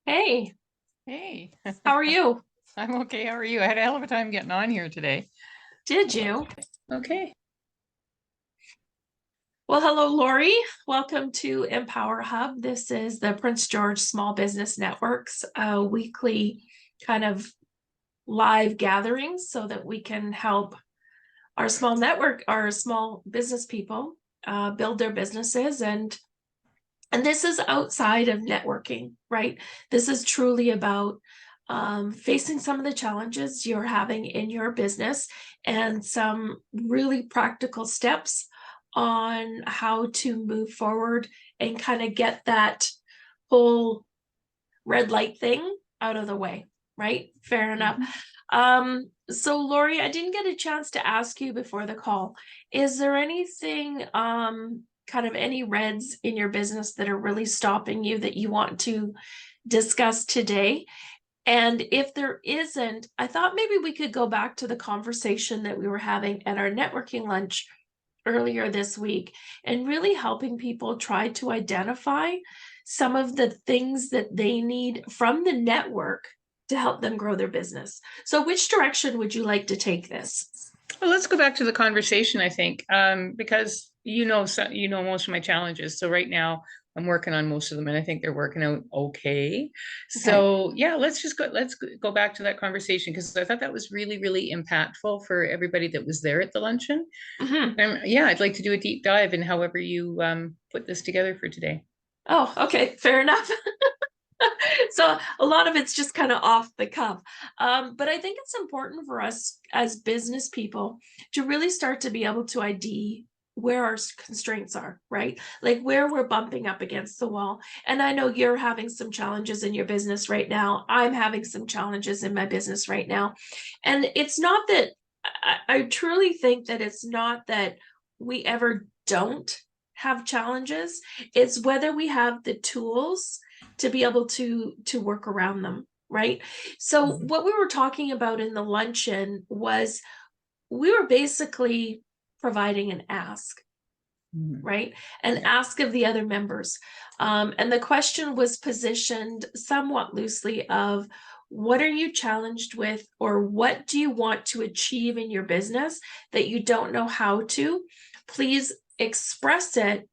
Hey, Hey, how are you? I'm okay. How are you? I had a hell of a time getting on here today. Did you? Okay. Well, hello, Lori. Welcome to EmpowerHub. This is the Prince George Small Business Network's weekly kind of live gatherings so that we can help our small network, our small business people build their businesses. And this is outside of networking, right? This is truly about facing some of the challenges you're having in your business and some really practical steps on how to move forward and kind of get that whole red light thing out of the way, right? Fair enough. Mhm. So Lori, I didn't get a chance to ask you before the call. Is there anything kind of any reds in your business that are really stopping you that you want to discuss today? And if there isn't, I thought maybe we could go back to the conversation that we were having at our networking lunch earlier this week and really helping people try to identify some of the things that they need from the network to help them grow their business. So which direction would you like to take this? Well, let's go back to the conversation, I think, because you know most of my challenges. So right now I'm working on most of them, and I think they're working out okay. Okay. So yeah, let's go back to that conversation because I thought that was really, really impactful for everybody that was there at the luncheon. Mm-hmm. Yeah, I'd like to do a deep dive in however you put this together for today. Oh, okay, fair enough. So a lot of it's just kind of off the cuff. But I think it's important for us as business people to really start to be able to ID where our constraints are, right? Like where we're bumping up against the wall. And I know you're having some challenges in your business right now. I'm having some challenges in my business right now. And it's not that I truly think that it's not that we ever don't have challenges. It's whether we have the tools to be able to work around them, right? So Mhm. what we were talking about in the luncheon was we were basically providing an ask, Mhm. right? An Yeah. ask of the other members. And the question was positioned somewhat loosely of what are you challenged with, or what do you want to achieve in your business that you don't know how to? Please express it,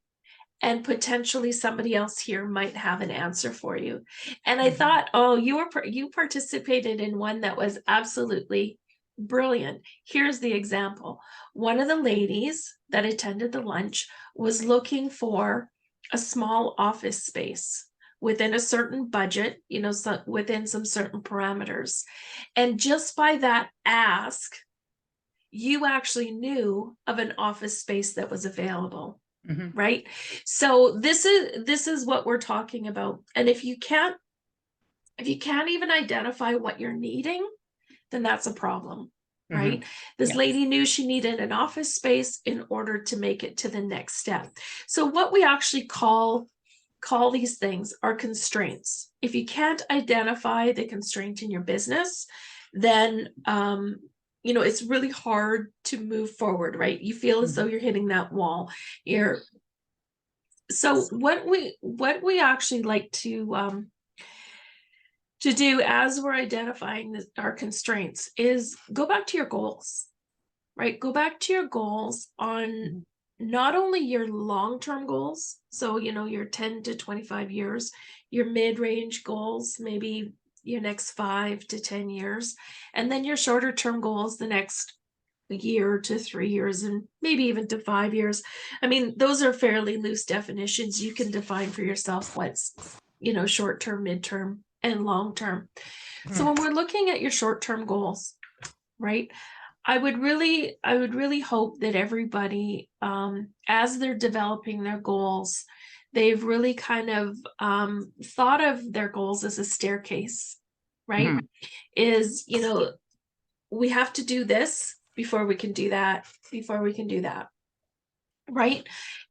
and potentially somebody else here might have an answer for you. And I Mhm. thought, oh, you participated in one that was absolutely brilliant. Here's the example. One of the ladies that attended the lunch was looking for a small office space within a certain budget, so within some certain parameters. And just by that ask, you actually knew of an office space that was available, Mhm. right? So this is what we're talking about. And if you can't even identify what you're needing, then that's a problem, right? Mhm. This Yeah. lady knew she needed an office space in order to make it to the next step. So what we actually call these things are constraints. If you can't identify the constraint in your business, then it's really hard to move forward, right? You feel as though Mhm. you're hitting that wall. You're So what we actually like to do as we're identifying our constraints is go back to your goals, right? Go back to your goals on Mhm. not only your long-term goals, so your 10 to 25 years, your mid-range goals, maybe your next 5 to 10 years, and then your shorter term goals, the next year to 3 years, and maybe even to 5 years. I mean, those are fairly loose definitions. You can define for yourself what's, short term, mid-term, and long term. So Mhm. when we're looking at your short term goals, right? I would really hope that everybody, as they're developing their goals, they've really kind of thought of their goals as a staircase, right? Mhm. Is, we have to do this before we can do that, before we can do that, right?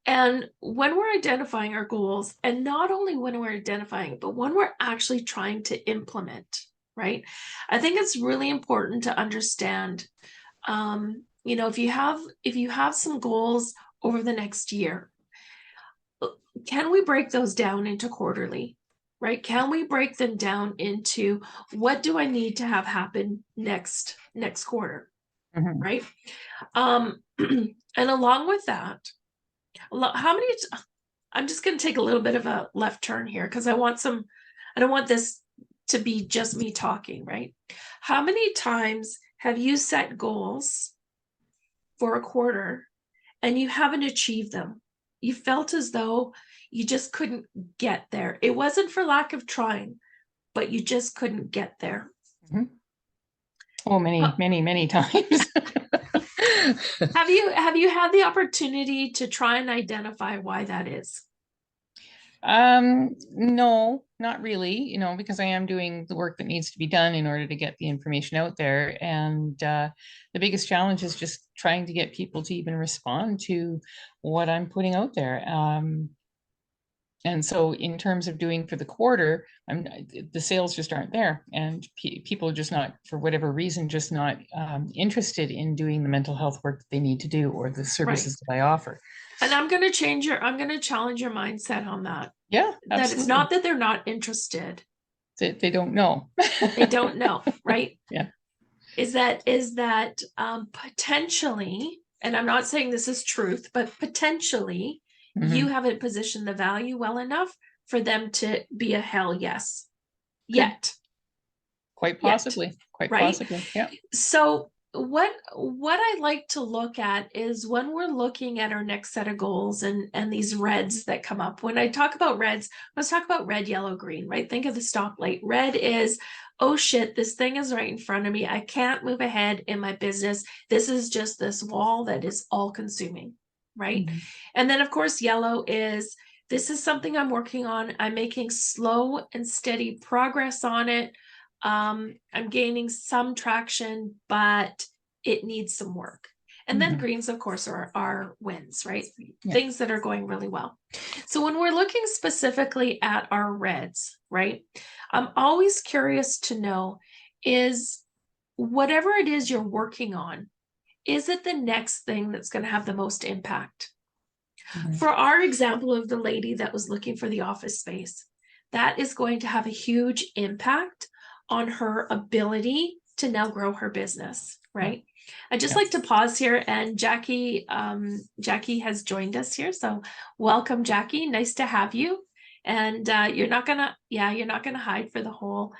And when we're identifying our goals, and not only when we're identifying, but when we're actually trying to implement, right? I think it's really important to understand, if you have some goals over the next year, can we break those down into quarterly? right? Can we break them down into what do I need to have happen next quarter, Mhm. right? And along with that, how many, I'm just going to take a little bit of a left turn here because I don't want this to be just me talking, right? How many times have you set goals for a quarter and you haven't achieved them? You felt as though you just couldn't get there. It wasn't for lack of trying, but you just couldn't get there. Mhm. Oh, many times. Have you had the opportunity to try and identify why that is? No, not really, you know, because I am doing the work that needs to be done in order to get the information out there. And the biggest challenge is just trying to get people to even respond to what I'm putting out there. And so in terms of doing for the quarter, the sales just aren't there, and people are just not, for whatever reason, just not interested in doing the mental health work that they need to do, or the services that I offer. And I'm going to challenge your mindset on that. Yeah, That it's absolutely. not that they're not interested. They don't know. They don't know, right? Yeah. Is that potentially, and I'm not saying this is truth, but potentially you Mhm. haven't positioned the value well enough for them to be a hell yes yet. Quite Yet, possibly. Quite right? possibly. Yeah. So what I like to look at is when we're looking at our next set of goals and these reds that come up. When I talk about reds, let's talk about red, yellow, green, right? Think of the stoplight. Red is, oh shit, this thing is right in front of me. I can't move ahead in my business. This is just this wall that is all consuming, right? Mhm. And then of course, yellow is, this is something I'm working on. I'm making slow and steady progress on it. I'm gaining some traction, but it needs some work. And then Mhm. greens, of course, are wins, right? Yeah. Things that are going really well. So when we're looking specifically at our reds, right? I'm always curious to know, is whatever it is you're working on, is it the next thing that's going to have the most impact? Mhm. For our example of the lady that was looking for the office space, that is going to have a huge impact on her ability to now grow her business, right? I'd just Yeah. like to pause here, and Jackie has joined us here. So welcome, Jackie. Nice to have you. And you're not gonna hide for the whole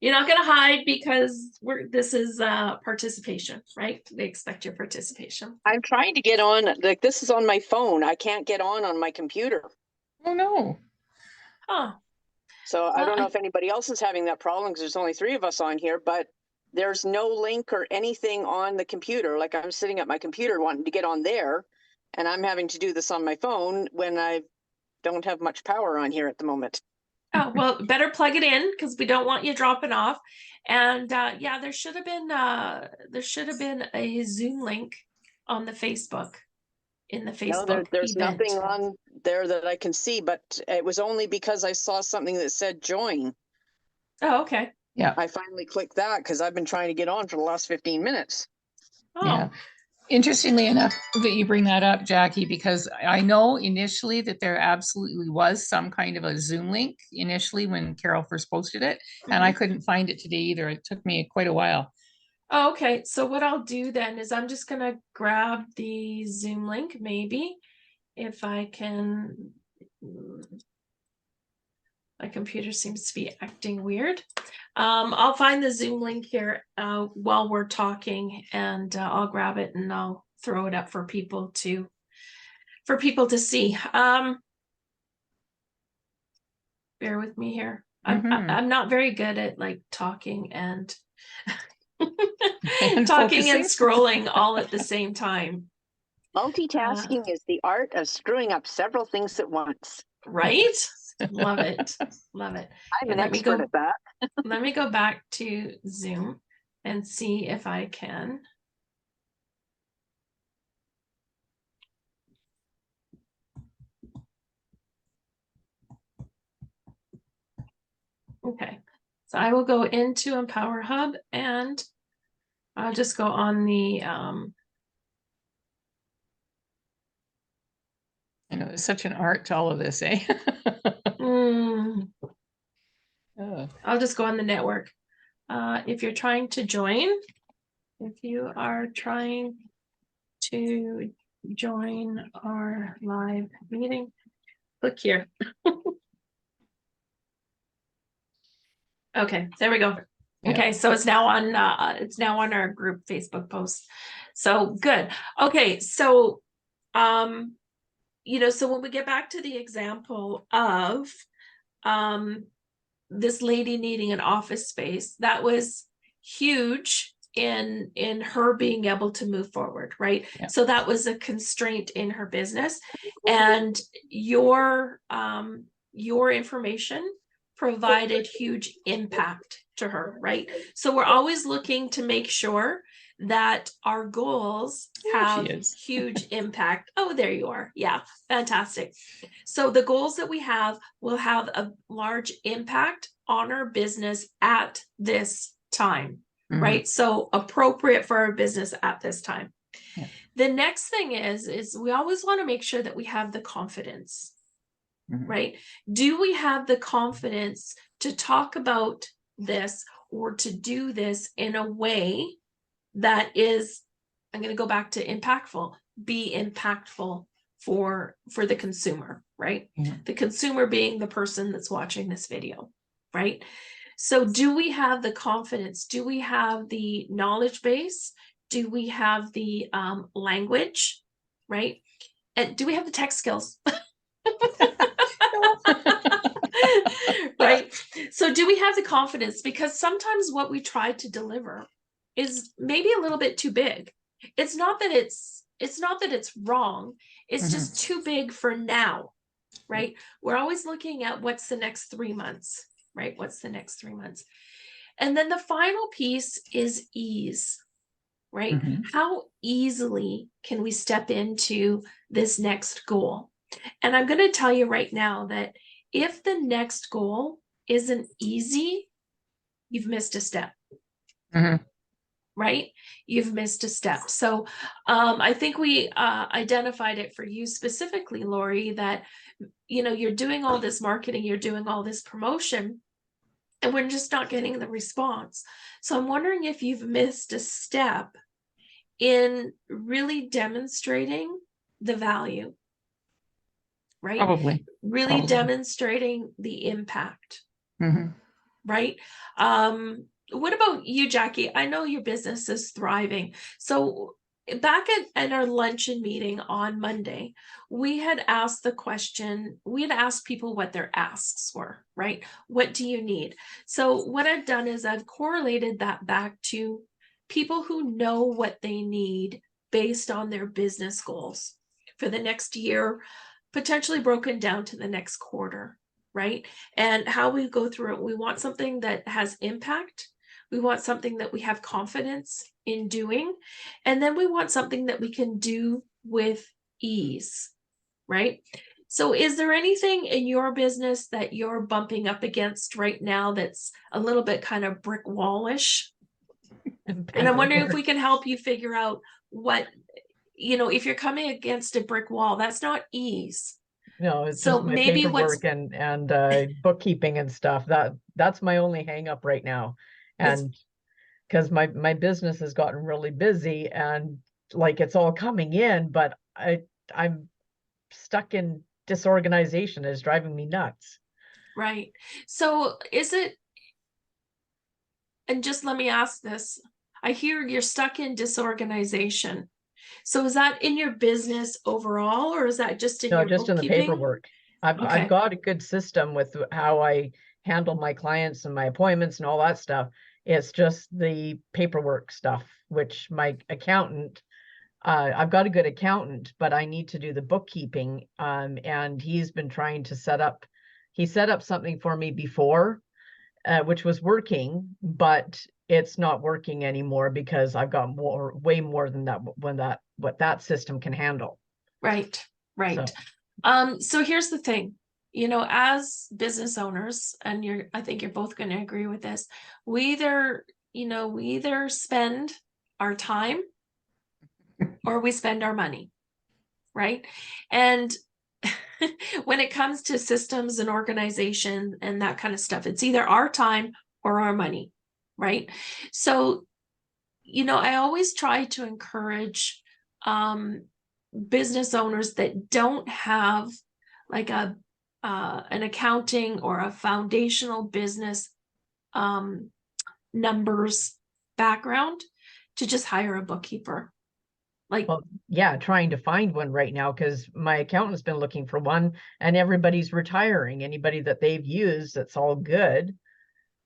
you're not gonna hide because this is participation, right? They expect your participation. I'm trying to get on, like, this is on my phone. I can't get on my computer. Oh, no. Huh. So I Well, don't know if anybody else is having that problem because there's only 3 of us on here, but there's no link or anything on the computer. Like, I'm sitting at my computer wanting to get on there, and I'm having to do this on my phone when I don't have much power on here at the moment. oh, well, better plug it in because we don't want you dropping off. And yeah, there should have been a Zoom link on the Facebook in the No, Facebook there's event. nothing on there that I can see, but it was only because I saw something that said join. Oh, okay. Yeah. I finally clicked that because I've been trying to get on for the last 15 minutes. Oh, Yeah. Interestingly enough that you bring that up, Jackie, because I know initially that there absolutely was some kind of a Zoom link initially when Carol first posted it, and I couldn't find it today either. It took me quite a while. Oh, okay. So what I'll do then is I'm just gonna grab the Zoom link, maybe if I can. My computer seems to be acting weird. I'll find the Zoom link here while we're talking, and I'll grab it and I'll throw it up for people to see. Bear with me here. I'm not very good at like talking and And talking and focusing. scrolling all at the same time. Multitasking is the art of screwing up several things at once. Right? Love it. Love it. I'm And an expert at that. let me go back to Zoom and see if I can. Okay, so I will go into EmpowerHub and I'll just go on the I know there's such an art to all of this, eh? I'll just go on the network. If you're trying to join, if you are trying to join our live meeting, click here. Okay, there we go. Yeah. Okay, so it's now on our group Facebook post. So good. Okay, so so when we get back to the example of this lady needing an office space, that was huge in her being able to move forward, right? Yeah. So that was a constraint in her business, and your information provided huge impact to her, right? So we're always looking to make sure that our goals have huge impact. Oh, there you are. Yeah, fantastic. So the goals that we have will have a large impact on our business at this time, right? So appropriate for our business at this time. Yeah. The next thing is we always want to make sure that we have the confidence, right? Do we have the confidence to talk about this or to do this in a way that is, I'm going to go back to impactful, be impactful for the consumer, right? The consumer being the person that's watching this video, right? So do we have the confidence? Do we have the knowledge base? Do we have the language, right? And do we have the tech skills? Right? So do we have the confidence? Because sometimes what we try to deliver is maybe a little bit too big. It's not that it's wrong. It's just too big for now, right? We're always looking at what's the next 3 months, right? What's the next 3 months? And then the final piece is ease, right? How easily can we step into this next goal? And I'm going to tell you right now that if the next goal isn't easy, you've missed a step. Right? You've missed a step. So I think we identified it for you specifically, Lori, that you're doing all this marketing, you're doing all this promotion, and we're just not getting the response. So I'm wondering if you've missed a step in really demonstrating the value, right? Probably. Really demonstrating the impact, right? What about you, Jackie? I know your business is thriving. So back at our luncheon meeting on Monday, we had asked the question, we had asked people what their asks were, right? What do you need? So what I've done is I've correlated that back to people who know what they need based on their business goals for the next year, potentially broken down to the next quarter, right? And how we go through it, we want something that has impact. We want something that we have confidence in doing. And then we want something that we can do with ease, right? So is there anything in your business that you're bumping up against right now that's a little bit kind of brick wallish? And I'm wondering if we can help you figure out what, if you're coming against a brick wall, that's not ease. No, it's So just my maybe paperwork and bookkeeping and stuff. That's my only hang up right now. And because my business has gotten really busy and like it's all coming in, but I'm stuck in disorganization. It's driving me nuts. Right. So is it, and just let me ask this, I hear you're stuck in disorganization. So is that in your business overall, or is that just in No, your just in the bookkeeping? paperwork. I've got a good system with how I handle my clients and my appointments and all that stuff. It's just the paperwork stuff, which my accountant, I've got a good accountant, but I need to do the bookkeeping. And he's been trying to he set up something for me before, which was working, but it's not working anymore because I've got way more than that what that system can handle. Right. So here's the thing, as business owners, and I think you're both going to agree with this, we either spend our time or we spend our money, right? And when it comes to systems and organization and that kind of stuff, it's either our time or our money, right? So, I always try to encourage business owners that don't have like an accounting or a foundational business numbers background to just hire a bookkeeper. Like, Well, yeah, trying to find one right now because my accountant's been looking for one and everybody's retiring. Anybody that they've used, that's all good.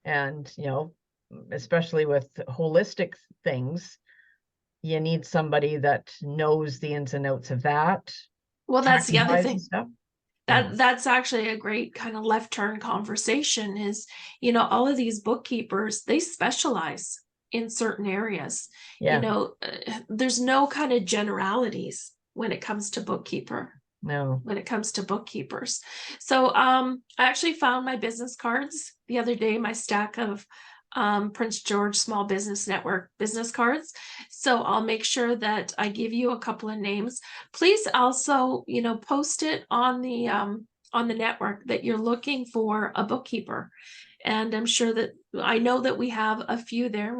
And, especially with holistic things, you need somebody that knows the ins and outs of that. well, that's the other tax-wise thing. and stuff. Yeah. That's actually a great kind of left turn conversation is, all of these bookkeepers, they specialize in certain areas. Yeah. There's no kind of generalities when it comes to No. when it comes to bookkeepers. So I actually found my business cards the other day, my stack of Prince George Small Business Network business cards. So I'll make sure that I give you a couple of names. Please also, post it on the network that you're looking for a bookkeeper. And I'm sure that I know that we have a few there.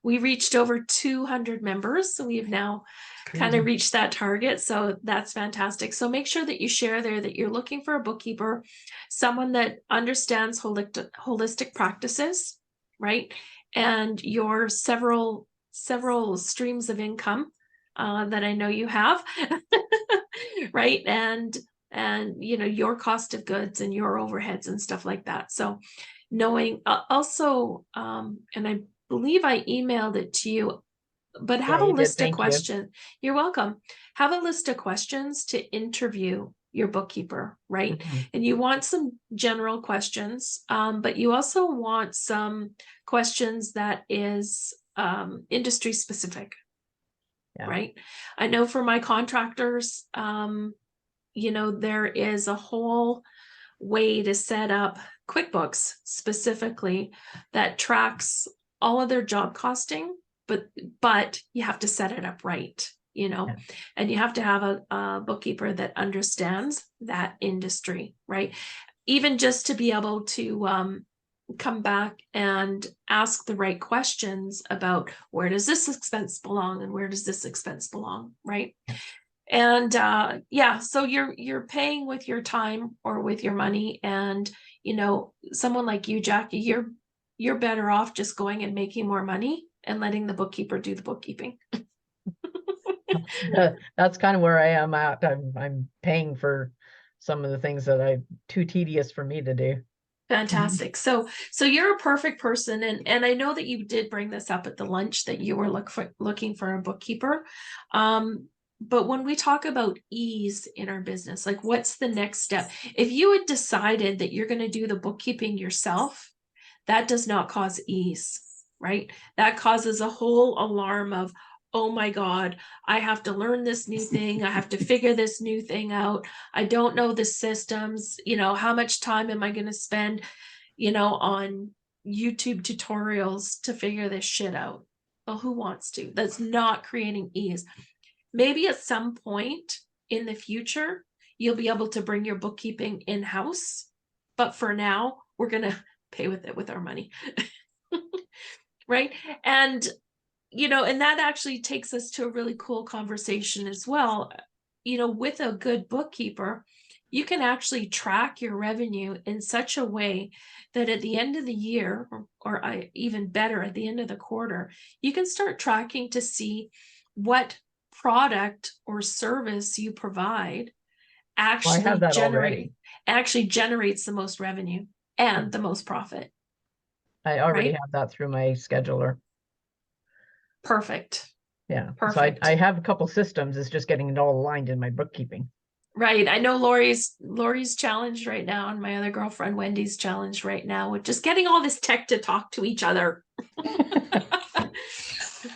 We reached over 200 members. So we've now kind of reached that target. So that's fantastic. So make sure that you share there that you're looking for a bookkeeper, someone that understands holistic practices, right? And your several streams of income that I know you have, right? And your cost of goods and your overheads and stuff like that. So knowing also, and I believe I emailed it to you, but have a list of questions. You're welcome. Have a list of questions to interview your bookkeeper, right? Mm-hmm. And you want some general questions, but you also want some questions that is industry specific, right? I know for my contractors, there is a whole way to set up QuickBooks specifically that tracks all of their job costing, but you have to set it up right, and you have to have a bookkeeper that understands that industry, right? Even just to be able to come back and ask the right questions about where does this expense belong and where does this expense belong, right? And so you're paying with your time or with your money, and someone like you, Jackie, you're better off just going and making more money and letting the bookkeeper do the bookkeeping. That's kind of where I am at. I'm paying for some of the things that are too tedious for me to do. Fantastic. So you're a perfect person. And I know that you did bring this up at the lunch that you were looking for a bookkeeper. But when we talk about ease in our business, like what's the next step? If you had decided that you're going to do the bookkeeping yourself, that does not cause ease, right? That causes a whole alarm of, oh my God, I have to learn this new thing. I have to figure this new thing out. I don't know the systems. How much time am I going to spend, on YouTube tutorials to figure this shit out? Well, who wants to? That's not creating ease. Maybe at some point in the future, you'll be able to bring your bookkeeping in-house. But for now, we're going to pay with it with our money. Right? And and that actually takes us to a really cool conversation as well. With a good bookkeeper, you can actually track your revenue in such a way that at the end of the year, or even better, at the end of the quarter, you can start tracking to see what product or service you provide actually generates the most revenue and the most profit. I already right? have that through my scheduler. Perfect. Yeah. Perfect. So I have a couple systems. It's just getting it all aligned in my bookkeeping. Right. I know Lori's challenged right now, and my other girlfriend Wendy's challenged right now with just getting all this tech to talk to each other.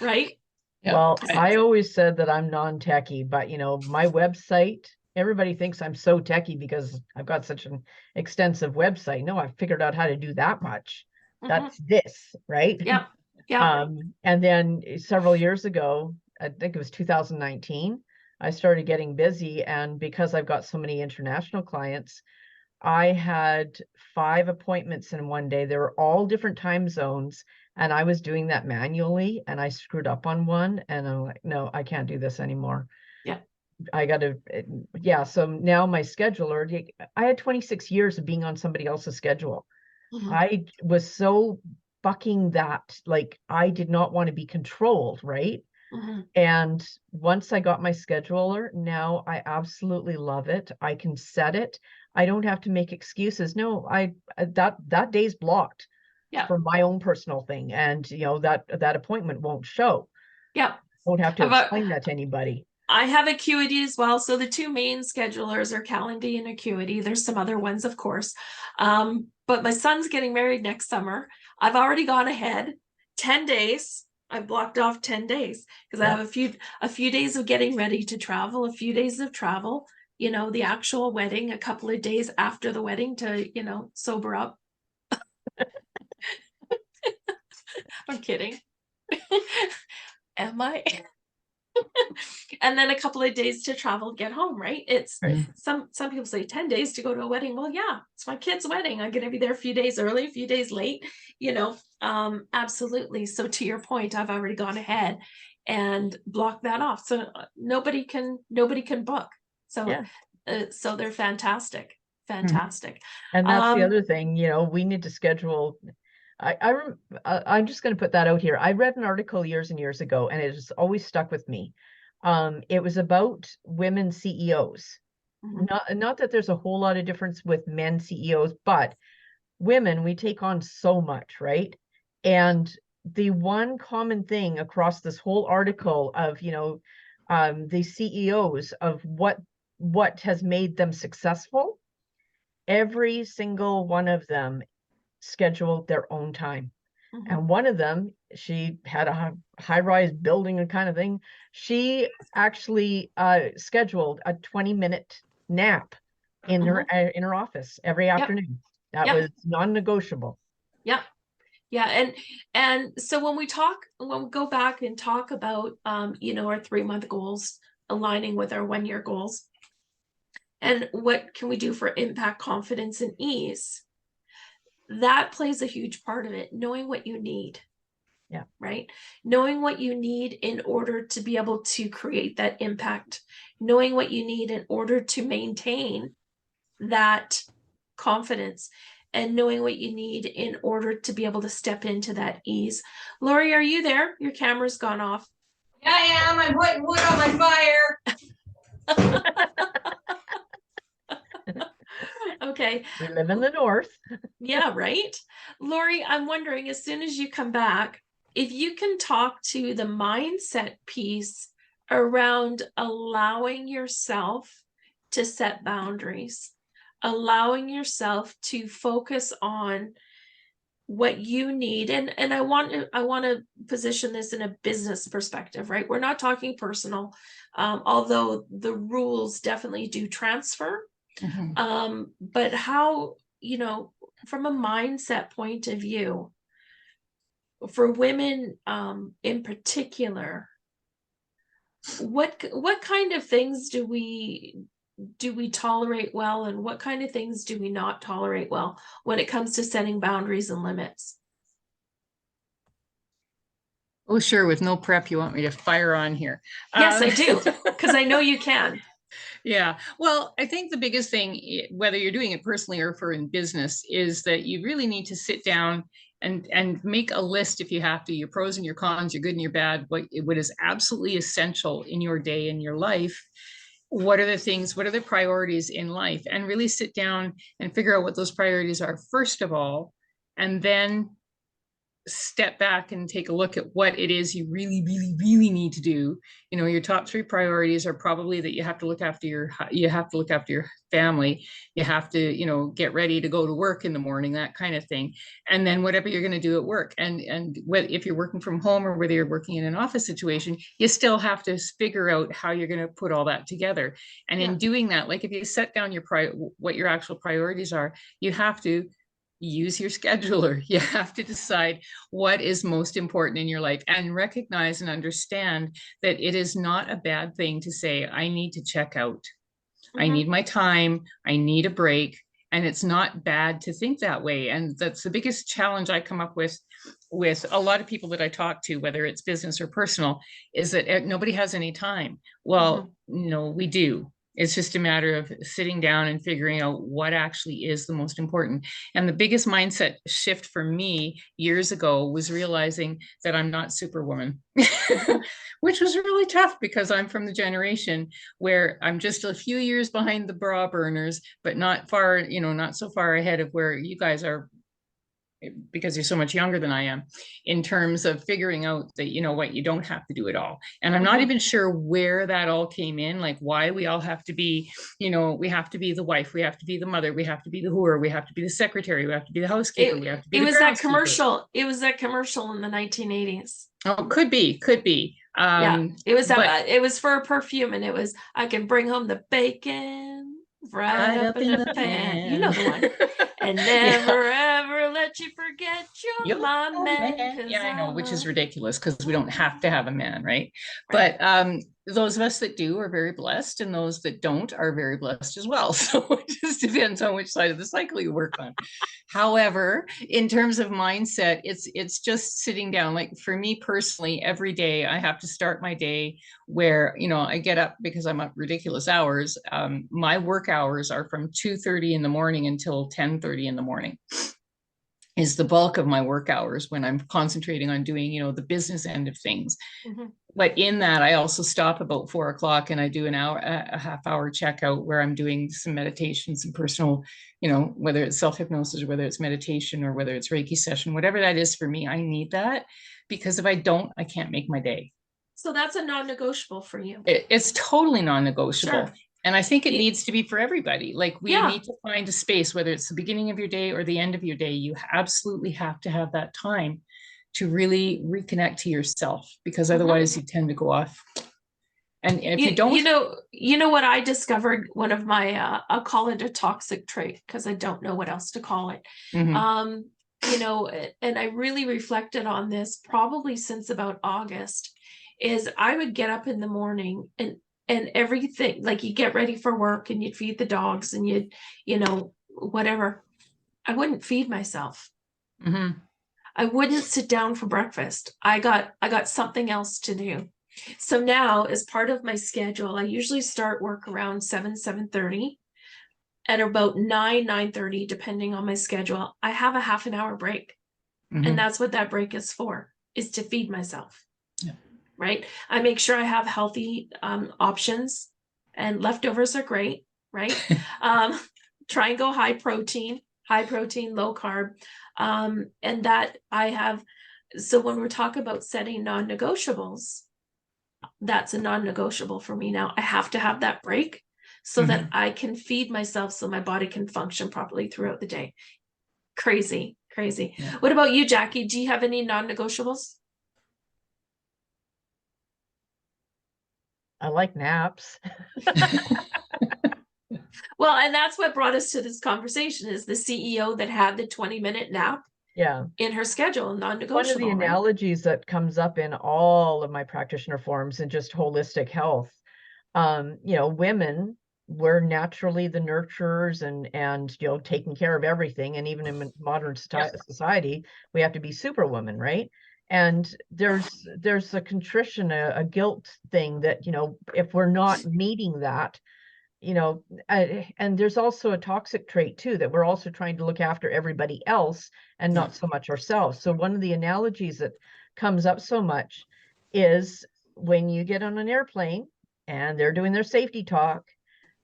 Right? Yeah. Well, I always said that I'm non-techie, but my website, everybody thinks I'm so techie because I've got such an extensive website. No, I've figured out how to do that much. That's this, right? Yeah. Yeah. And then several years ago, I think it was 2019, I started getting busy, and because I've got so many international clients, I had 5 appointments in one day. They were all different time zones, and I was doing that manually, and I screwed up on one, and I'm like, no, I can't do this anymore. Yeah. I gotta, yeah. So now my scheduler, I had 26 years of being on somebody else's schedule. Mhm. I was so bucking that, like, I did not want to be controlled, right? Mhm. And once I got my scheduler, now I absolutely love it. I can set it. I don't have to make excuses. No, that day's blocked Yeah. for my own personal thing, and that appointment won't show. Yeah. Don't have to I've, explain that to anybody. I have Acuity as well. So the two main schedulers are Calendly and Acuity. There's some other ones, of course. But my son's getting married next summer. I've already gone ahead 10 days. I've blocked off 10 days because I Yeah. have a few days of getting ready to travel, a few days of travel, the actual wedding, a couple of days after the wedding to, sober up. I'm kidding. Am I? And then a couple of days to travel, get home, right? It's Right. some people say 10 days to go to a wedding. Well, yeah, it's my kid's wedding. I'm going to be there a few days early, a few days late, absolutely. So to your point, I've already gone ahead and blocked that off. So nobody can book. So, Yeah. So they're fantastic. Fantastic. And that's the other thing, we need to schedule. I'm just going to put that out here. I read an article years and years ago, and it has always stuck with me. It was about women CEOs. Mhm. Not that there's a whole lot of difference with men CEOs, but women, we take on so much, right? And the one common thing across this whole article of, the CEOs of what has made them successful, every single one of them scheduled their own time. Mhm. And one of them, she had a high-rise building and kind of thing. She actually scheduled a 20-minute nap in her office every afternoon. That Yep. was non-negotiable. Yeah. Yeah. And so when we go back and talk about, our 3-month goals aligning with our 1-year goals, and what can we do for impact, confidence, and ease, that plays a huge part of it, knowing what you need. Yeah. Right. Knowing what you need in order to be able to create that impact, knowing what you need in order to maintain that confidence, and knowing what you need in order to be able to step into that ease. Lori, are you there? Your camera's gone off. Yeah, I am. I'm putting wood on my fire. Okay. We live in the north. Yeah, right. Lori, I'm wondering, as soon as you come back, if you can talk to the mindset piece around allowing yourself to set boundaries, allowing yourself to focus on what you need. And I want to position this in a business perspective, right? We're not talking personal, although the rules definitely do transfer. But how, from a mindset point of view, for women in particular, what kind of things do we tolerate well, and what kind of things do we not tolerate well when it comes to setting boundaries and limits? Oh, sure. With no prep, you want me to fire on here? Yes, I do, because I know you can. Yeah. Well, I think the biggest thing, whether you're doing it personally or for in business, is that you really need to sit down and make a list, if you have to, your pros and your cons, your good and your bad, what is absolutely essential in your day, in your life. What are the things, what are the priorities in life? And really sit down and figure out what those priorities are, first of all, and then step back and take a look at what it is you really, really, really need to do. Your top 3 priorities are probably that you have to look after your family. You have to, get ready to go to work in the morning, that kind of thing. And then whatever you're going to do at work. And if you're working from home or whether you're working in an office situation, you still have to figure out how you're going to put all that together. And in doing that, like if you set down what your actual priorities are, you have to use your scheduler. You have to decide what is most important in your life and recognize and understand that it is not a bad thing to say, I need to check out. I need my time. I need a break. And it's not bad to think that way. And that's the biggest challenge I come up with a lot of people that I talk to, whether it's business or personal, is that nobody has any time. Well, no, we do. It's just a matter of sitting down and figuring out what actually is the most important. And the biggest mindset shift for me years ago was realizing that I'm not Superwoman, which was really tough because I'm from the generation where I'm just a few years behind the bra burners, but not far, not so far ahead of where you guys are, because you're so much younger than I am, in terms of figuring out that, what, you don't have to do it all. And I'm not even sure where that all came in, like why we all have to be, we have to be the wife, we have to be the mother, we have to be the whore, we have to be the secretary, we have to be the housekeeper, we have to be the groundskeeper. It was that commercial in the 1980s. Oh, could be. Yeah, it was for a perfume, and it was, I can bring home the bacon right up in the pan. You know the one. And never ever let you forget you're my man. Yeah, I know, which is ridiculous because we don't have to have a man, right? But those of us that do are very blessed, and those that don't are very blessed as well. So it just depends on which side of the cycle you work on. However, in terms of mindset, it's just sitting down. Like for me personally, every day I have to start my day where, I get up because I'm up ridiculous hours. My work hours are from 2:30 in the morning until 10:30 in the morning is the bulk of my work hours when I'm concentrating on doing, the business end of things. But in that, I also stop about 4 o'clock and I do a half hour checkout where I'm doing some meditation, some personal, whether it's self-hypnosis or whether it's meditation or whether it's Reiki session, whatever that is for me, I need that, because if I don't, I can't make my day. So that's a non-negotiable for you. It's totally non-negotiable. Sure. And I think it needs to be for everybody. Like we need to find a space, whether it's the beginning of your day or the end of your day, you absolutely have to have that time to really reconnect to yourself, because otherwise you tend to go off. And if you don't, you know what I discovered, one of my, I'll call it a toxic trait because I don't know what else to call it. And I really reflected on this probably since about August, is I would get up in the morning and everything, like you get ready for work and you'd feed the dogs and you'd, whatever. I wouldn't feed myself. I wouldn't sit down for breakfast. I got something else to do. So now, as part of my schedule, I usually start work around 7:30. At about 9:30, depending on my schedule, I have a half an hour break. And that's what that break is for, is to feed myself. Right? I make sure I have healthy options, and leftovers are great, right? Try and go high protein, low carb. And that I have, so when we're talking about setting non-negotiables, that's a non-negotiable for me now. I have to have that break so that I can feed myself so my body can function properly throughout the day. Crazy. Yeah. What about you, Jackie? Do you have any non-negotiables? I like naps. Well, and that's what brought us to this conversation, is the CEO that had the 20-minute nap in her schedule, non-negotiable. One of the analogies that comes up in all of my practitioner forums and just holistic health, women were naturally the nurturers and taking care of everything. And even in modern society, we have to be superwoman, right? And there's a contrition, a guilt thing that, if we're not meeting that, and there's also a toxic trait too, that we're also trying to look after everybody else and not so much ourselves. So one of the analogies that comes up so much is when you get on an airplane and they're doing their safety talk,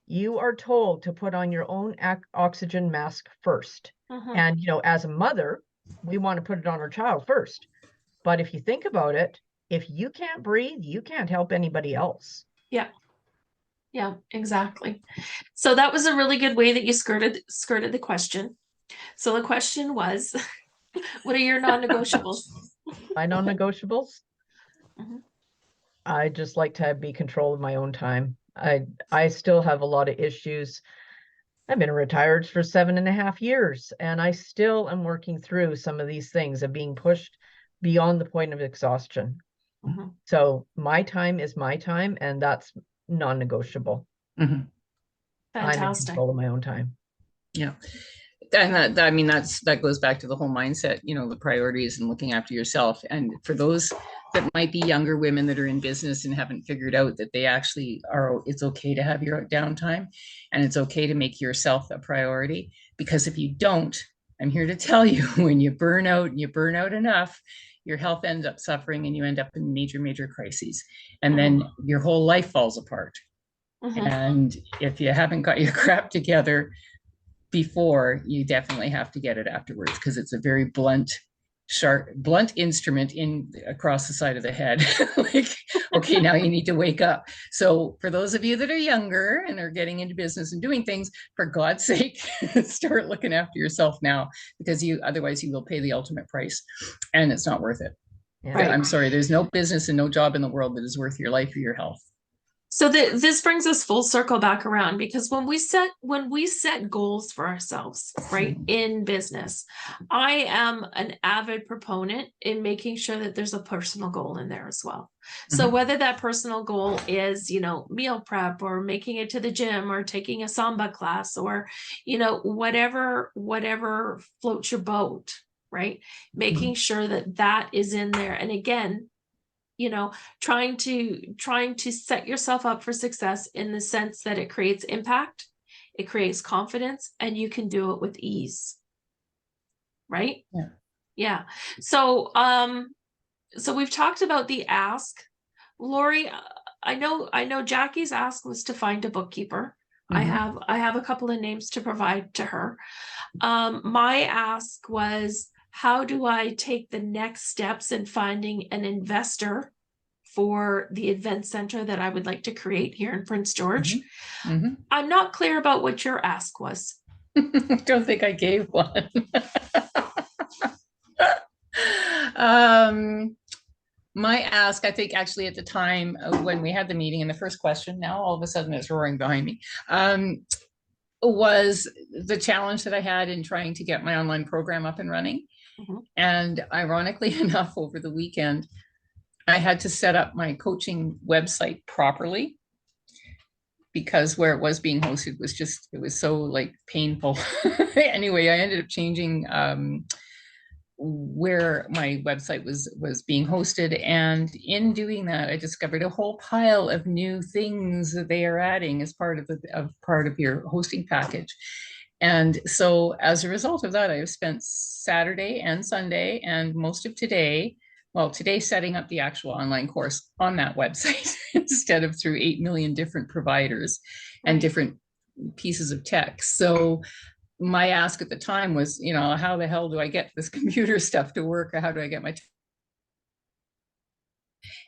you are told to put on your own oxygen mask first. And, as a mother, we want to put it on our child first. But if you think about it, if you can't breathe, you can't help anybody else. Yeah, exactly. So that was a really good way that you skirted the question. So the question was, what are your non-negotiables? My non-negotiables? I just like to be control of my own time. I still have a lot of issues. I've been retired for 7.5 years, and I still am working through some of these things of being pushed beyond the point of exhaustion. Mhm. So my time is my time, and that's non-negotiable. I'm in Fantastic. control of my own time. Yeah. And I mean, that goes back to the whole mindset, you know, the priorities and looking after yourself. And for those that might be younger women that are in business and haven't figured out that they actually are, it's okay to have your downtime, and it's okay to make yourself a priority. Because if you don't, I'm here to tell you, when you burn out and you burn out enough, your health ends up suffering and you end up in major crises. And then your whole life falls apart. And if you haven't got your crap together before, you definitely have to get it afterwards, because it's a very blunt, sharp, blunt instrument in across the side of the head. Like, okay, now you need to wake up. So for those of you that are younger and are getting into business and doing things, for God's sake, start looking after yourself now, because otherwise you will pay the ultimate price, and it's not worth it. Yeah. Right. I'm sorry, there's no business and no job in the world that is worth your life or your health. So this brings us full circle back around, because when we set goals for ourselves, right, in business, I am an avid proponent in making sure that there's a personal goal in there as well. So whether that personal goal is, you know, meal prep, or making it to the gym, or taking a Samba class, or, you know, whatever floats your boat, right? Making sure that that is in there. And again, you know, trying to set yourself up for success in the sense that it creates impact, it creates confidence, and you can do it with ease. Right? Yeah. So so we've talked about the ask. Lori, I know Jackie's ask was to find a bookkeeper. I have a couple of names to provide to her. My ask was, how do I take the next steps in finding an investor for the event center that I would like to create here in Prince George? I'm not clear about what your ask was. I don't think I gave one. My ask, I think actually at the time when we had the meeting, and the first question, now all of a sudden it's roaring behind me, was the challenge that I had in trying to get my online program up and running. And ironically enough, over the weekend, I had to set up my coaching website properly, because where it was being hosted was just, it was so like painful. Anyway, I ended up changing where my website was being hosted, and in doing that, I discovered a whole pile of new things that they are adding as part of your hosting package. And so as a result of that, I have spent Saturday and Sunday and most of today, well, today, setting up the actual online course on that website instead of through 8 million different providers and different pieces of tech. So my ask at the time was, you know, how the hell do I get this computer stuff to work? Or how do I get my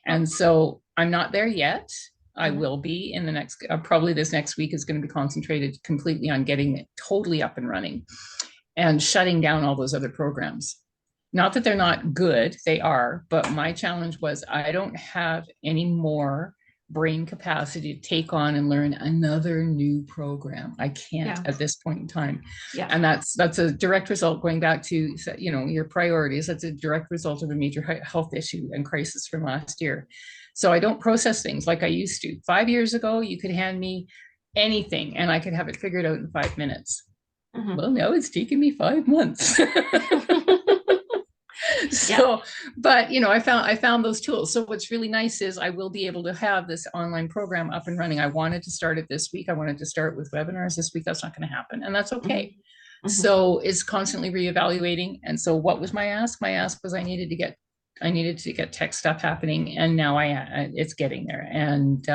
and so I'm not there yet. I will be in the next, probably this next week is going to be concentrated completely on getting it totally up and running and shutting down all those other programs. Not that they're not good, they are, but my challenge was, I don't have any more brain capacity to take on and learn another new program. I can't at this point in time. And that's a direct result, going back to, you know, your priorities. That's a direct result of a major health issue and crisis from last year. So I don't process things like I used to. 5 years ago, you could hand me anything and I could have it figured out in 5 minutes. Well, now it's taken me 5 months. So, but you know, I found those tools. So what's really nice is I will be able to have this online program up and running. I wanted to start it this week. I wanted to start with webinars this week. That's not going to happen, and that's okay. So it's constantly reevaluating. And so what was my ask? My ask was I needed to get tech stuff happening, and now it's getting there. And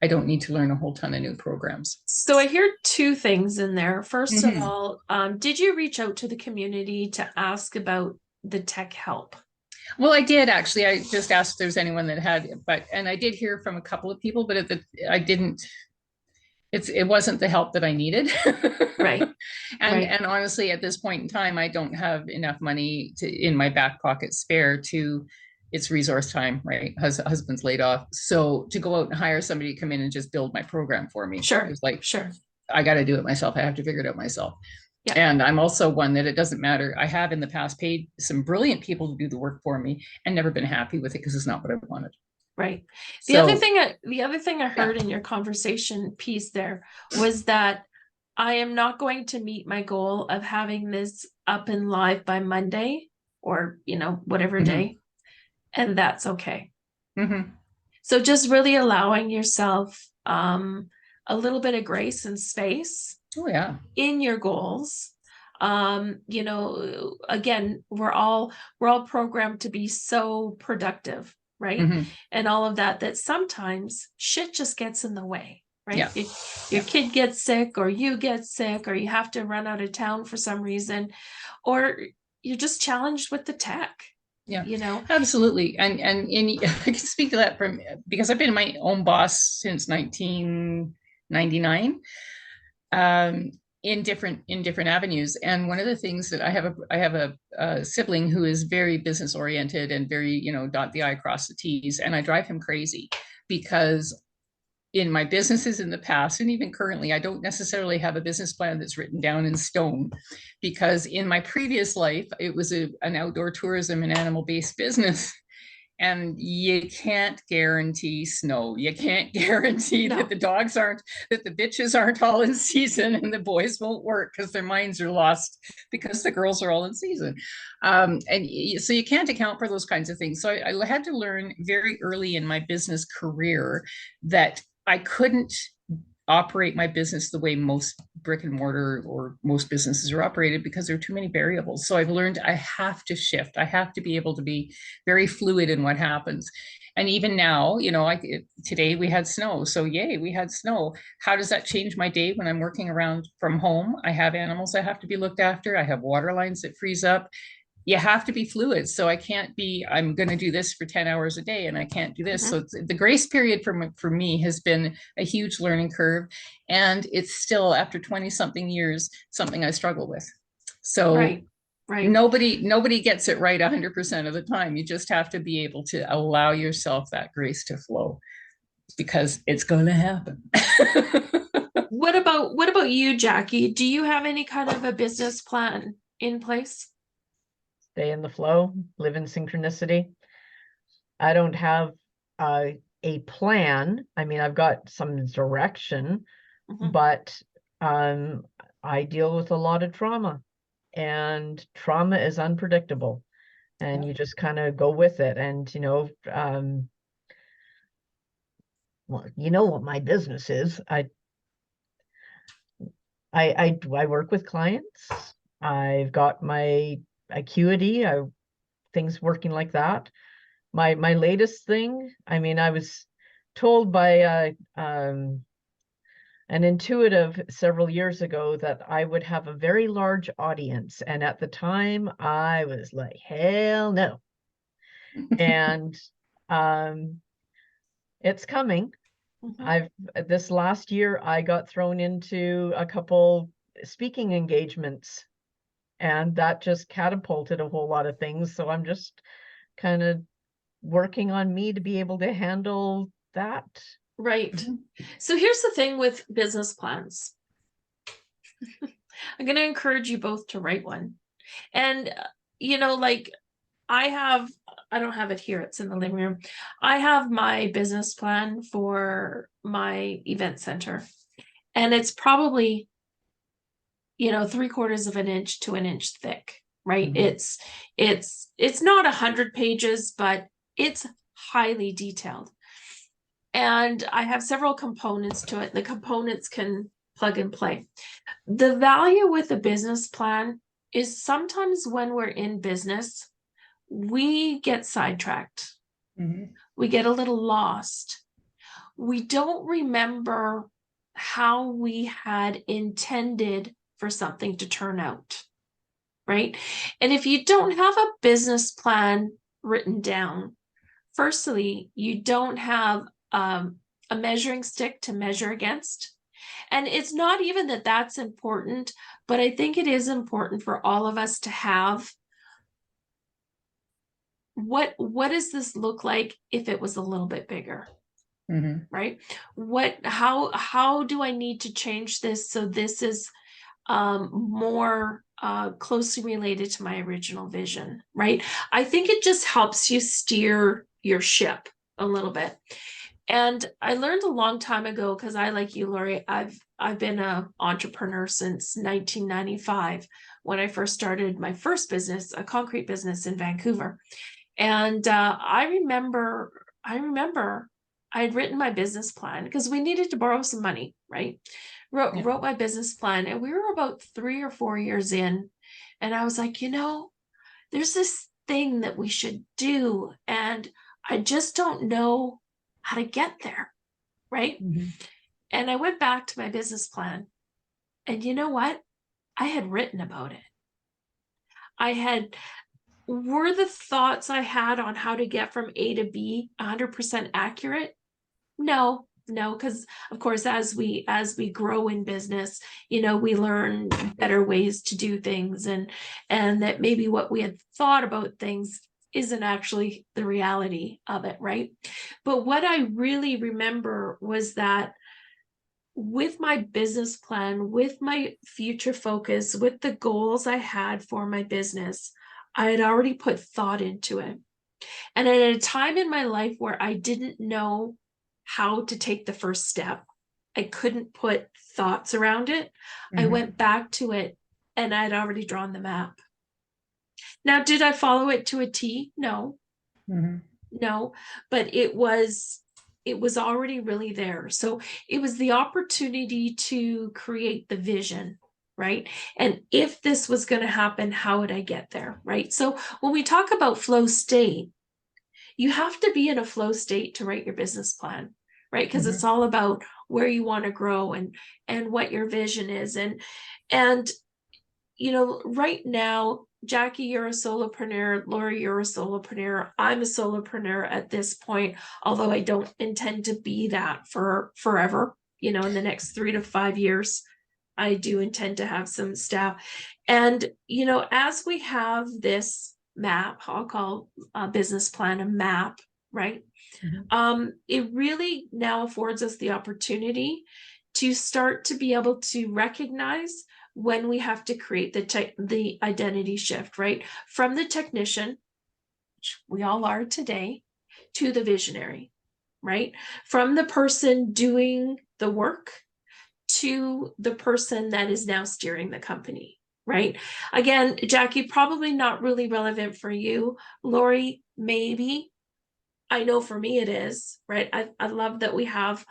I don't need to learn a whole ton of new programs. So I hear two things in there. First of all, did you reach out to the community to ask about the tech help? Well, I did actually. I just asked if there's anyone that had, and I did hear from a couple of people, but I didn't. It wasn't the help that I needed. Right. And honestly, at this point in time, I don't have enough money in my back pocket spare to. It's resource time, right? Husband's laid off, so to go out and hire somebody to come in and just build my program for me. Sure. It was like, sure. I got to do it myself. I have to figure it out myself. Yeah. And I'm also one that it doesn't matter. I have in the past paid some brilliant people to do the work for me and never been happy with it because it's not what I wanted. Right. The So, other thing I heard in your conversation piece there was that I am not going to meet my goal of having this up and live by Monday or, whatever day. And that's okay. So just really allowing yourself a little bit of grace and space in your goals. Again, we're all programmed to be so productive, right? And all of that sometimes shit just gets in the way, right? Your kid gets sick, or you get sick, or you have to run out of town for some reason, or you're just challenged with the tech. Absolutely. And I can speak to that because I've been my own boss since 1999. In different avenues. And one of the things that I have a sibling who is very business oriented and very, dot the I, cross the T's, and I drive him crazy because in my businesses in the past, and even currently, I don't necessarily have a business plan that's written down in stone, because in my previous life, it was an outdoor tourism and animal-based business. And you can't guarantee snow. You can't guarantee that the bitches aren't all in season and the boys won't work because their minds are lost because the girls are all in season. And so you can't account for those kinds of things. So I had to learn very early in my business career that I couldn't operate my business the way most brick and mortar or most businesses are operated because there are too many variables. So I've learned I have to shift. I have to be able to be very fluid in what happens. And even now, today we had snow. So yay, we had snow. How does that change my day when I'm working around from home? I have animals that have to be looked after. I have water lines that freeze up. You have to be fluid. So I can't be, I'm going to do this for 10 hours a day and I can't do this. So the grace period for me has been a huge learning curve. And it's still, after 20 something years, something I struggle with. So right. Nobody gets it right 100% of the time. You just have to be able to allow yourself that grace to flow, because it's going to happen. What about you, Jackie? Do you have any kind of a business plan in place? Stay in the flow, live in synchronicity. I don't have a plan. I mean, I've got some direction, but I deal with a lot of trauma, and trauma is unpredictable, and you just kind of go with it. And well, you know what my business is. I work with clients. I've got my acuity, things working like that. My latest thing, I mean, I was told by an intuitive several years ago that I would have a very large audience, and at the time I was like, hell no. And it's coming. This last year I got thrown into a couple speaking engagements, and that just catapulted a whole lot of things. So I'm just kind of working on me to be able to handle that. Right. So here's the thing with business plans. I'm going to encourage you both to write one. And, like I don't have it here. It's in the living room. I have my business plan for my event center, and it's probably, 3/4 of an inch to an inch thick, right? It's not 100 pages, but it's highly detailed. And I have several components to it. The components can plug and play. The value with a business plan is sometimes when we're in business, we get sidetracked. We get a little lost. We don't remember how we had intended for something to turn out, right? And if you don't have a business plan written down, firstly, you don't have a measuring stick to measure against. And it's not even that that's important, but I think it is important for all of us to have what does this look like if it was a little bit bigger? right? How do I need to change this so this is more closely related to my original vision, right? I think it just helps you steer your ship a little bit. And I learned a long time ago, because I, like you, Lori, I've been an entrepreneur since 1995 when I first started my first business, a concrete business in Vancouver. And I remember I had written my business plan because we needed to borrow some money, right? Wrote my business plan, and we were about 3 or 4 years in, and I was like, there's this thing that we should do, and I just don't know how to get there, right? And I went back to my business plan, and you know what? I had written about it. Were the thoughts I had on how to get from A to B 100% accurate? No, because of course, as we grow in business, we learn better ways to do things, and that maybe what we had thought about things isn't actually the reality of it, right? But what I really remember was that with my business plan, with my future focus, with the goals I had for my business, I had already put thought into it. And at a time in my life where I didn't know how to take the first step, I couldn't put thoughts around it. I went back to it, and I'd already drawn the map. Now, did I follow it to a T? No. No, but it was already really there. So it was the opportunity to create the vision, right? And if this was going to happen, how would I get there, right? So when we talk about flow state, you have to be in a flow state to write your business plan, right? Because it's all about where you want to grow and what your vision is. And right now, Jackie, you're a solopreneur. Lori, you're a solopreneur. I'm a solopreneur at this point, although I don't intend to be that for forever. In the next 3 to 5 years, I do intend to have some staff. And, as we have this map, I'll call a business plan a map, right? It really now affords us the opportunity to start to be able to recognize when we have to create the identity shift, right? From the technician, which we all are today, to the visionary, right? From the person doing the work to the person that is now steering the company, right? Again, Jackie, probably not really relevant for you. Lori, maybe. I know for me it is, right? I love that we have,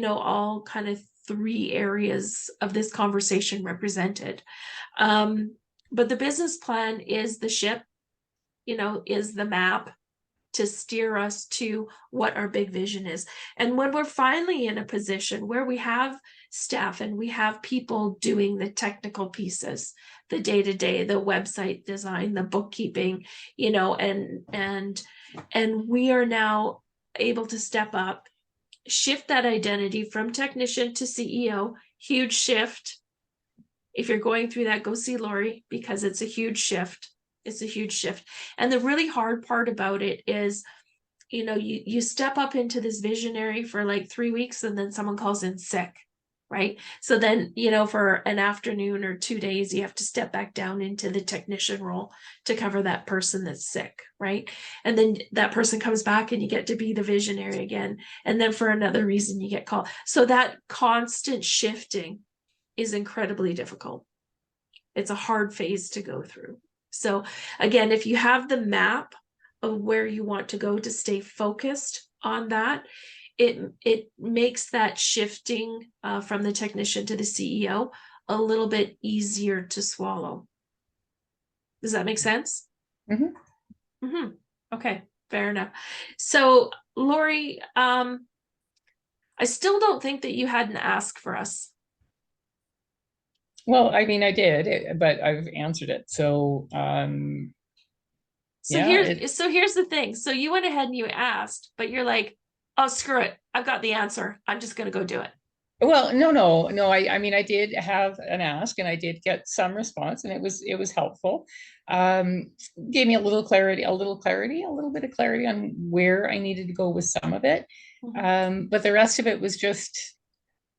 all kind of 3 areas of this conversation represented. But the business plan is the ship, is the map to steer us to what our big vision is. And when we're finally in a position where we have staff and we have people doing the technical pieces, the day-to-day, the website design, the bookkeeping, and we are now able to step up, shift that identity from technician to CEO, huge shift. If you're going through that, go see Lori, because it's a huge shift. It's a huge shift. And the really hard part about it is, you step up into this visionary for like 3 weeks, and then someone calls in sick, right? So then, for an afternoon or 2 days, you have to step back down into the technician role to cover that person that's sick, right? And then that person comes back and you get to be the visionary again. And then for another reason, you get called. So that constant shifting is incredibly difficult. It's a hard phase to go through. So again, if you have the map of where you want to go to stay focused on that, it makes that shifting from the technician to the CEO a little bit easier to swallow. Does that make sense? Okay, fair enough. So Lori, I still don't think that you had an ask for us. Well, I mean, I did, but I've answered it. So, here's the thing. So you went ahead and you asked, but you're like, oh, screw it. I've got the answer. I'm just going to go do it. Well, no. I mean, I did have an ask, and I did get some response, and it was helpful. Gave me a little bit of clarity on where I needed to go with some of it. But the rest of it was just,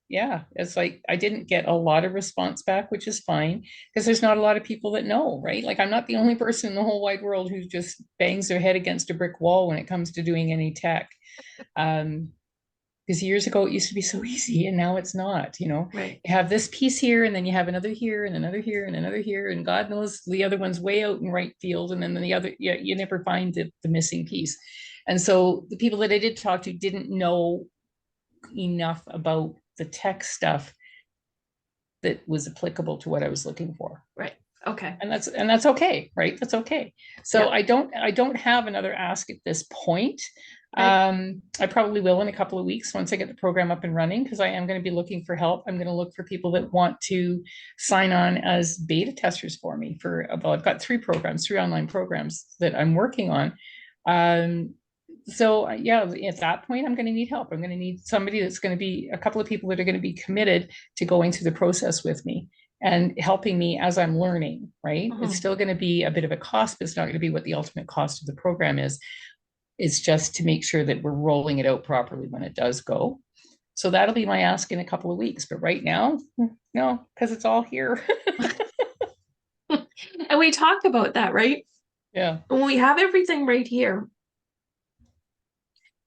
yeah, it's like I didn't get a lot of response back, which is fine because there's not a lot of people that know, right? Like I'm not the only person in the whole wide world who just bangs their head against a brick wall when it comes to doing any tech. Because years ago it used to be so easy and now it's not, you know. Right. You have this piece here and then you have another here and another here and another here, and God knows the other one's way out in right field, and then the other, yeah, you never find the missing piece. And so the people that I did talk to didn't know enough about the tech stuff that was applicable to what I was looking for. Right. Okay. And that's okay, right? That's okay. So Yeah. I don't have another ask at this point. Right. I probably will in a couple of weeks once I get the program up and running, because I am going to be looking for help. I'm going to look for people that want to sign on as beta testers for me for, well, I've got 3 online programs that I'm working on. So yeah, at that point, I'm going to need help. I'm going to need somebody that's going to be, a couple of people that are going to be committed to going through the process with me and helping me as I'm learning, right? It's still going to be a bit of a cost, but it's not going to be what the ultimate cost of the program is. It's just to make sure that we're rolling it out properly when it does go. So that'll be my ask in a couple of weeks. But right now, no, because it's all here. And we talked about that, right? Yeah. When we have everything right here,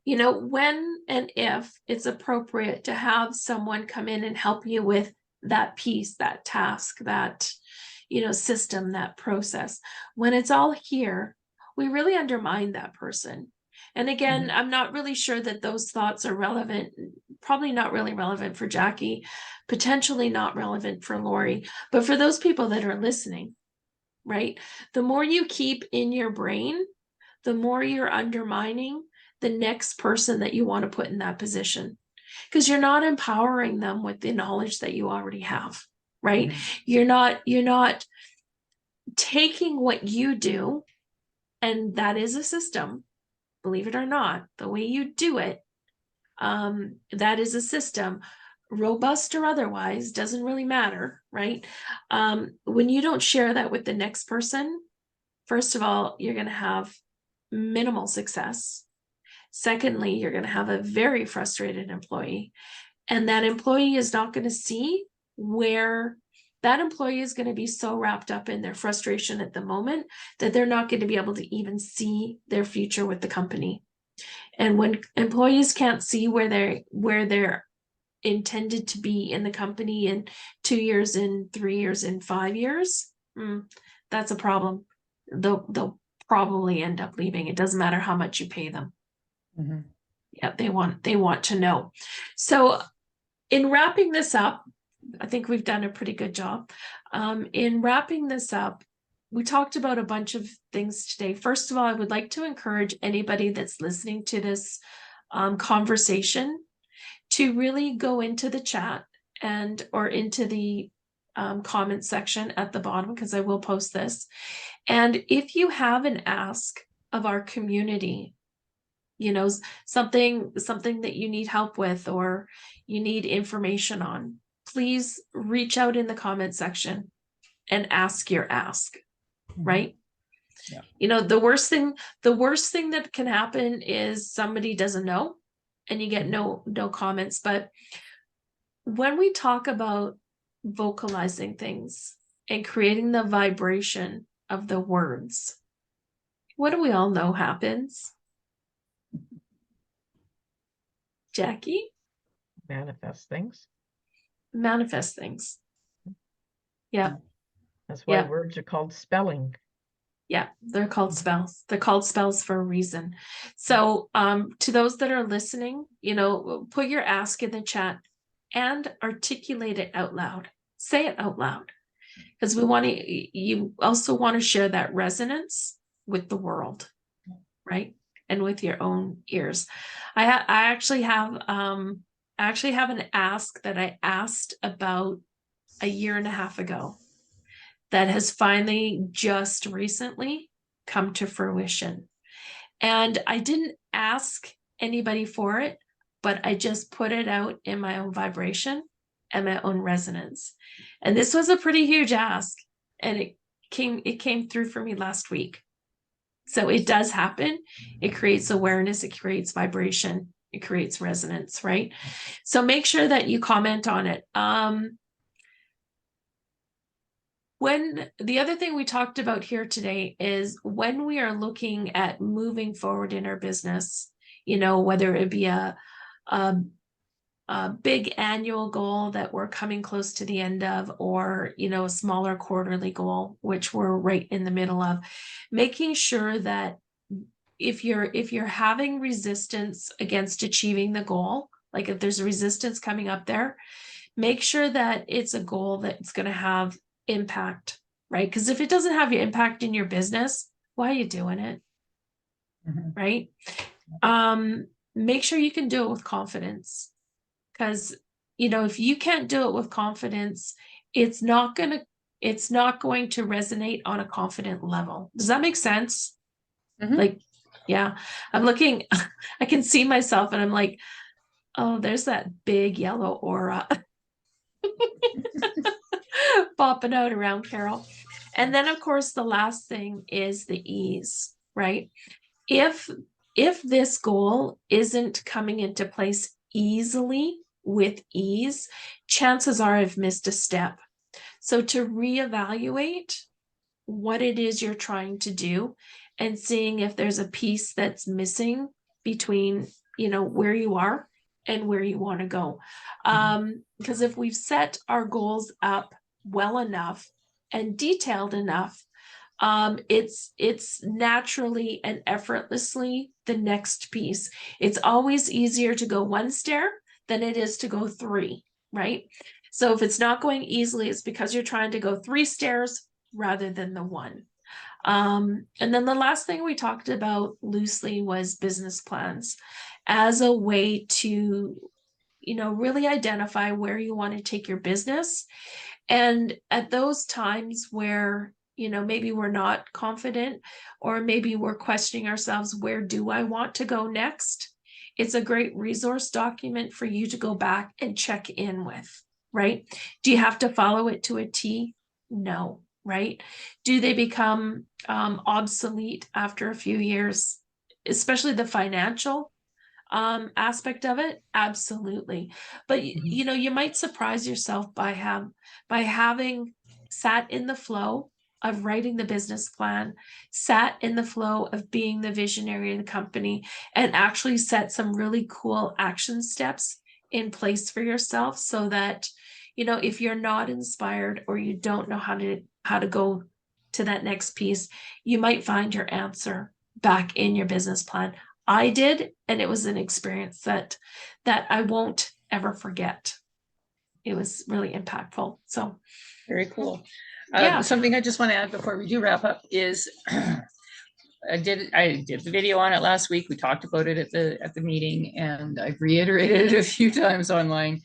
you know, when and if it's appropriate to have someone come in and help you with that piece, that task, that, you know, system, that process, when it's all here, we really undermine that person. And again, I'm not really sure that those thoughts are relevant, probably not really relevant for Jackie, potentially not relevant for Lori, but for those people that are listening, right? The more you keep in your brain, the more you're undermining the next person that you want to put in that position, because you're not empowering them with the knowledge that you already have, right? You're not taking what you do, and that is a system, believe it or not, the way you do it, that is a system, robust or otherwise, doesn't really matter, right? When you don't share that with the next person, first of all, you're going to have minimal success. Secondly, you're going to have a very frustrated employee, and that employee is not going to see where that employee is going to be so wrapped up in their frustration at the moment that they're not going to be able to even see their future with the company. And when employees can't see where they're intended to be in the company in 2 years, in 3 years, in 5 years, that's a problem. They'll probably end up leaving. It doesn't matter how much you pay them. Yeah, they want to know. So in wrapping this up, I think we've done a pretty good job. In wrapping this up, we talked about a bunch of things today. First of all, I would like to encourage anybody that's listening to this conversation to really go into the chat or into the comment section at the bottom, because I will post this. And if you have an ask of our community, you know, something that you need help with or you need information on, please reach out in the comment section and ask your ask, right? Yeah. You know, the worst thing that can happen is somebody doesn't know and you get no comments. But when we talk about vocalizing things and creating the vibration of the words, what do we all know happens? Jackie? Manifest things. Manifest things. Yeah. That's why Yeah. words are called spelling. Yeah, they're called spells. They're called spells for a reason. So to those that are listening, you know, put your ask in the chat and articulate it out loud. Say it out loud. Because you also want to share that resonance with the world, right? And with your own ears. I actually have an ask that I asked about a year and a half ago that has finally just recently come to fruition. And I didn't ask anybody for it, but I just put it out in my own vibration and my own resonance. And this was a pretty huge ask, and it came through for me last week. So it does happen. It creates awareness, it creates vibration, it creates resonance, right? So make sure that you comment on it. When the other thing we talked about here today is when we are looking at moving forward in our business, you know, whether it be a big annual goal that we're coming close to the end of, or, you know, a smaller quarterly goal, which we're right in the middle of, making sure that if you're having resistance against achieving the goal, like if there's a resistance coming up there, make sure that it's a goal that's going to have impact, right? Because if it doesn't have your impact in your business, why are you doing it? Right? Make sure you can do it with confidence, because, you know, if you can't do it with confidence, it's not going to resonate on a confident level. Does that make sense? Like, yeah, I'm looking, I can see myself and I'm like, oh, there's that big yellow aura popping out around Carol. And then of course, the last thing is the ease, right? If this goal isn't coming into place easily, with ease, chances are I've missed a step. So to reevaluate what it is you're trying to do and seeing if there's a piece that's missing between, you know, where you are and where you want to go. Because if we've set our goals up well enough and detailed enough, it's naturally and effortlessly the next piece. It's always easier to go one stair than it is to go three, right? So if it's not going easily, it's because you're trying to go 3 stairs rather than the one. And then the last thing we talked about loosely was business plans as a way to, you know, really identify where you want to take your business. And at those times where, you know, maybe we're not confident, or maybe we're questioning ourselves, where do I want to go next? It's a great resource document for you to go back and check in with, right? Do you have to follow it to a T? No, right? Do they become obsolete after a few years, especially the financial aspect of it? Absolutely. But you know, you might surprise yourself by having sat in the flow of writing the business plan, sat in the flow of being the visionary of the company, and actually set some really cool action steps in place for yourself, so that, you know, if you're not inspired or you don't know how to go to that next piece, you might find your answer back in your business plan. I did, and it was an experience that I won't ever forget. It was really impactful. So very cool. Yeah. Something I just want to add before we do wrap up is I did the video on it last week. We talked about it at the meeting, and I've reiterated it a few times online.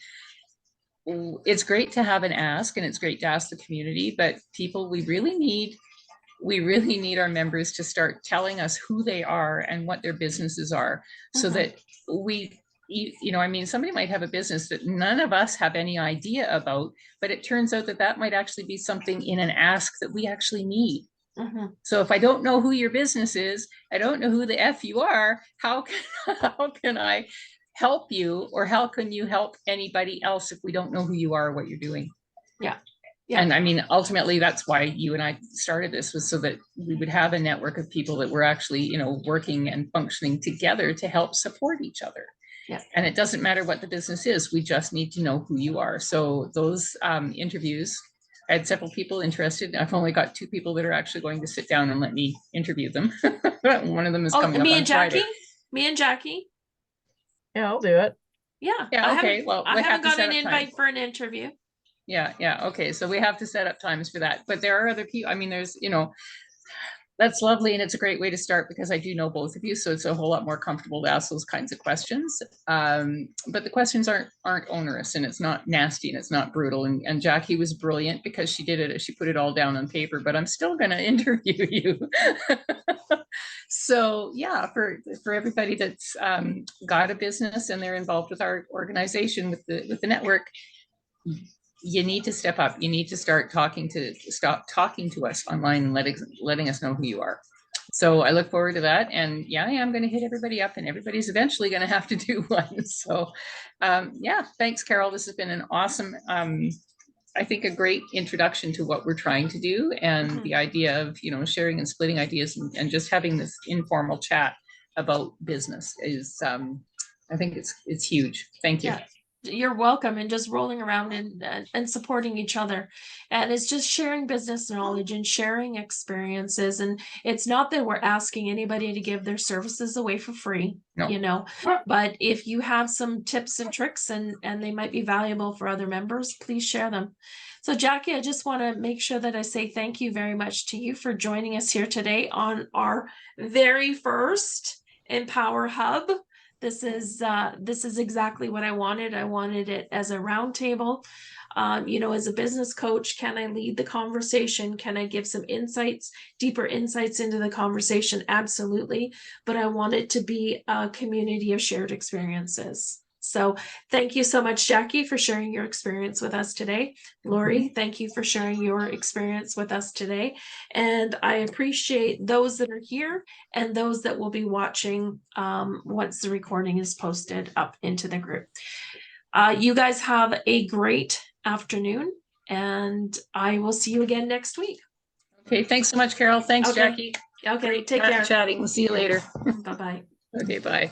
It's great to have an ask, and it's great to ask the community, but people, we really need our members to start telling us who they are and what their businesses are, so that you know, I mean, somebody might have a business that none of us have any idea about, but it turns out that might actually be something in an ask that we actually need. So if I don't know who your business is, I don't know who the F you are, how can I help you, or how can you help anybody else if we don't know who you are or what you're doing? Yeah. And I mean, ultimately, that's why you and I started this, was so that we would have a network of people that were actually, you know, working and functioning together to help support each other. Yeah. And it doesn't matter what the business is, we just need to know who you are. So those interviews, I had several people interested. I've only got 2 people that are actually going to sit down and let me interview them. One of them is coming up on Friday. Me and Jackie. Yeah, I'll do it. Yeah. Yeah. Okay. Well, I haven't got an invite for an interview. Yeah. Okay. So we have to set up times for that. But there are other people. I mean, there's, you know, that's lovely. And it's a great way to start, because I do know both of you. So it's a whole lot more comfortable to ask those kinds of questions. But the questions aren't onerous, and it's not nasty, and it's not brutal. And Jackie was brilliant because she did it. She put it all down on paper, but I'm still going to interview you. So yeah, for everybody that's got a business and they're involved with our organization, with the network, you need to step up. You need to stop talking to us online and letting us know who you are. So I look forward to that. And yeah, I am going to hit everybody up, and everybody's eventually going to have to do one. So yeah, thanks, Carol. This has been an awesome, I think a great introduction to what we're trying to do, and the idea of, you know, sharing and splitting ideas and just having this informal chat about business is, I think it's huge. Thank you. Yeah. You're welcome, and just rolling around and supporting each other, and it's just sharing business knowledge and sharing experiences. And it's not that we're asking anybody to give their services away for free, No. you know, but if you have some tips and tricks and they might be valuable for other members, please share them. So Jackie, I just want to make sure that I say thank you very much to you for joining us here today on our very first Empower Hub. This is exactly what I wanted. I wanted it as a roundtable. You know, as a business coach, can I lead the conversation? Can I give some insights, deeper insights into the conversation? Absolutely. But I want it to be a community of shared experiences. So thank you so much, Jackie, for sharing your experience with us today. Lori, thank you for sharing your experience with us today. And I appreciate those that are here and those that will be watching once the recording is posted up into the group. You guys have a great afternoon, and I will see you again next week. Okay, thanks so much, Carol. Thanks, Okay. Jackie. Okay, Great take care. chatting. We'll see you later. Bye-bye. Okay, bye.